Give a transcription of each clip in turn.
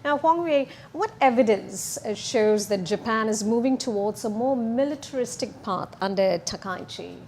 Now, Huang Yue, what evidence shows that Japan is moving towards a more militaristic path under Takaichi?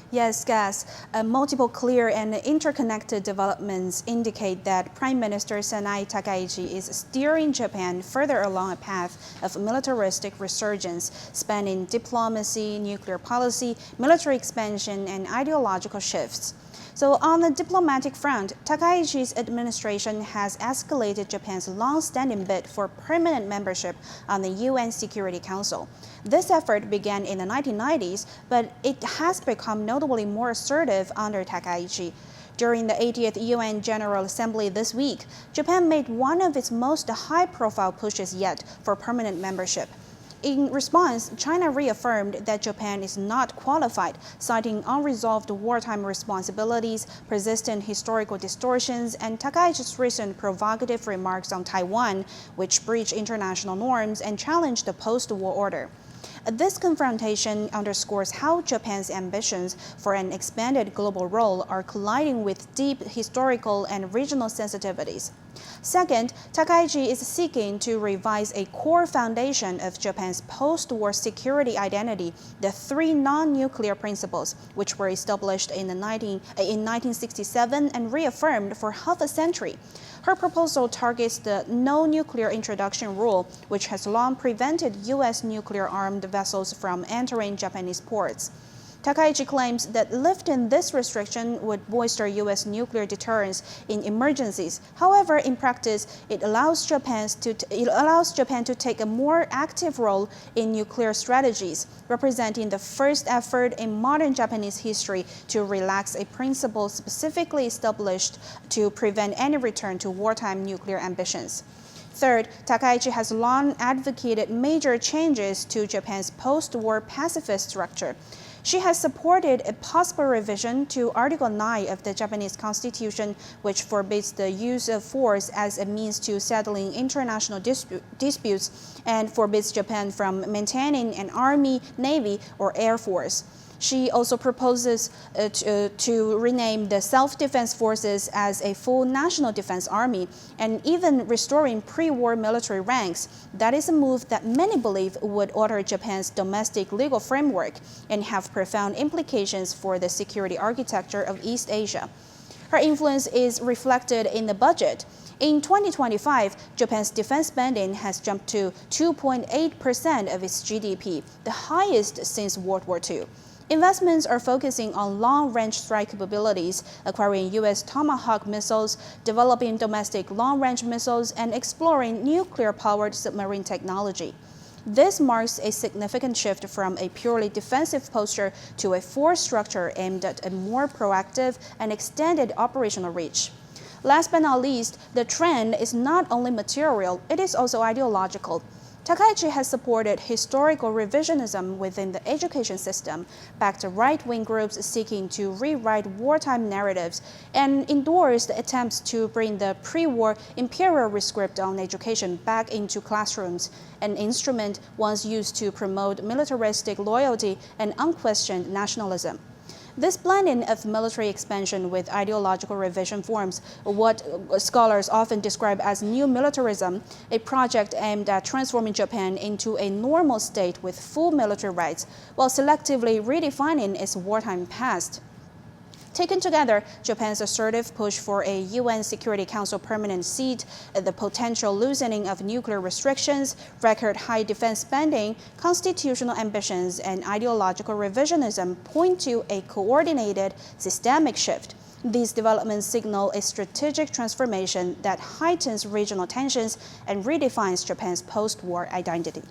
Yes, Gas. Multiple clear and interconnected developments indicate that Prime Minister Sanae Takaichi is steering Japan further along a path of militaristic resurgence, spanning diplomacy, nuclear policy, military expansion, and ideological shifts. So on the diplomatic front, Takaichi's administration has escalated Japan's long-standing bid for permanent membership on the UN Security Council. This effort began in the 1990s, but it has become notably more assertive under Takaichi. During the 80th UN General Assembly this week, Japan made one of its most high-profile pushes yet for permanent membership. In response, China reaffirmed that Japan is not qualified, citing unresolved wartime responsibilities, persistent historical distortions, and Takaichi's recent provocative remarks on Taiwan, which breach international norms and challenge the post-war order. This confrontation underscores how Japan's ambitions for an expanded global role are colliding with deep historical and regional sensitivities. Second, Takaichi is seeking to revise a core foundation of Japan's post-war security identity, the three non-nuclear principles, which were established in 1967 and reaffirmed for half a century. Her proposal targets the no-nuclear introduction rule, which has long prevented U.S. nuclear-armed vessels from entering Japanese ports. Takaichi claims that lifting this restriction would bolster U.S. nuclear deterrence in emergencies. However, in practice, it allows Japan to take a more active role in nuclear strategies, representing the first effort in modern Japanese history to relax a principle specifically established to prevent any return to wartime nuclear ambitions. Third, Takaichi has long advocated major changes to Japan's post-war pacifist structure. She has supported a possible revision to Article 9 of the Japanese Constitution, which forbids the use of force as a means to settling international disputes and forbids Japan from maintaining an army, navy, or air force. She also proposes to rename the self-defense forces as a full national defense army and even restoring pre-war military ranks. That is a move that many believe would alter Japan's domestic legal framework and have profound implications for the security architecture of East Asia. Her influence is reflected in the budget. In 2025, Japan's defense spending has jumped to 2.8% of its GDP, the highest since World War II. Investments are focusing on long-range strike capabilities, acquiring U.S. Tomahawk missiles, developing domestic long-range missiles, and exploring nuclear-powered submarine technology. This marks a significant shift from a purely defensive posture to a force structure aimed at a more proactive and extended operational reach. Last but not least, the trend is not only material, it is also ideological. Takaichi has supported historical revisionism within the education system, backed right-wing groups seeking to rewrite wartime narratives, and endorsed attempts to bring the pre-war imperial rescript on education back into classrooms, an instrument once used to promote militaristic loyalty and unquestioned nationalism. This blending of military expansion with ideological revision forms what scholars often describe as new militarism, a project aimed at transforming Japan into a normal state with full military rights, while selectively redefining its wartime past. Taken together, Japan's assertive push for a UN Security Council permanent seat, the potential loosening of nuclear restrictions, record-high defense spending, constitutional ambitions, and ideological revisionism point to a coordinated, systemic shift. These developments signal a strategic transformation that heightens regional tensions and redefines Japan's post-war identity.